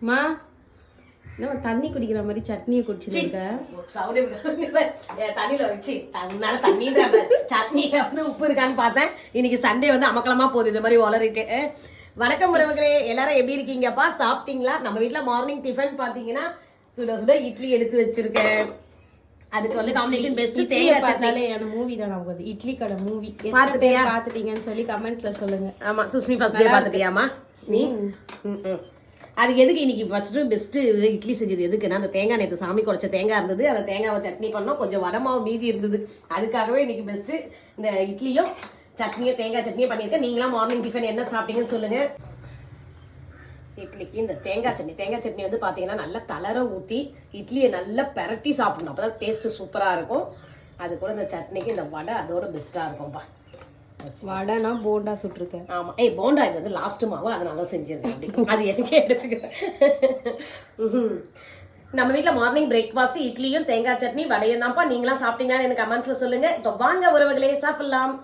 மா என்ன தண்ணி குடிக்கிற மாதிரி சட்னியை குடிச்சிருக்க? தண்ணியில வச்சு தன்னால தண்ணின்ற சட்னியில வந்து உப்பு இருக்கான்னு பார்த்தேன். இன்னைக்கு சண்டே வந்து அமக்கலமா போகுது இந்த மாதிரி வளரிட்டு. வணக்கம் உறவுகளே, எல்லாரும் எப்படி இருக்கீங்கப்பா? சாப்பிட்டீங்களா? நம்ம வீட்டுல மார்னிங் டிஃபன் பாத்தீங்கன்னா சுட சுட இட்லி எடுத்து வச்சிருக்கேன். அதுக்கு வந்து காம்பினேஷன் பெஸ்ட். தேங்காய் பார்த்தாலே அந்த மூவி தான் நமக்கு இட்லி கடை மூவி பாத்துட்டீங்கன்னு சொல்லி கமெண்ட்ல சொல்லுங்க. ஆமா, சுஸ்மி ஃபர்ஸ்ட் டே பாத்துட்டியாமா நீ? அது எதுக்கு இன்னைக்கு ஃபர்ஸ்ட் பெஸ்ட் இட்லி செஞ்சது எதுக்குன்னா, அந்த தேங்காய் நேற்று சாமி குறைச்ச தேங்காய் இருந்தது, அந்த தேங்காவை சட்னி பண்ணோம், கொஞ்சம் வடமாவு மீதி இருந்தது. அதுக்காகவே இன்னைக்கு பெஸ்ட் இந்த இட்லியும் சட்னியும் தேங்காய் சட்னியும் பண்ணியிருக்கேன். நீங்களாம் மார்னிங் டிஃபன் என்ன சாப்பிட்டீங்கன்னு சொல்லுங்க. இட்லிக்கு இந்த தேங்காய் சட்னி வந்து பாத்தீங்கன்னா நல்லா தளர ஊத்தி இட்லியை நல்லா பெரட்டி சாப்பிடணும், அப்பதான் டேஸ்ட் சூப்பரா இருக்கும். அது கூட இந்த சட்னிக்கு இந்த வடை அதோட பெஸ்டா இருக்கும்பா. வடைனா போண்டா சுட்டுருக்கேன். ஆமா, போண்டா இது வந்து லாஸ்ட் மாவு, அதனால செஞ்சிருக்கேன். அப்படி அது எனக்கு எடுத்துக்கிறேன். நம்ம வீட்டுல மார்னிங் பிரேக்ஃபாஸ்ட் இட்லியும் தேங்காய் சட்னி வடையும் தான்ப்பா. நீங்களாம் சாப்பிட்டீங்கன்னு எனக்கு கமெண்ட்ஸ்ல சொல்லுங்க. இப்போ வாங்க உறவுகளே சாப்பிடலாம்.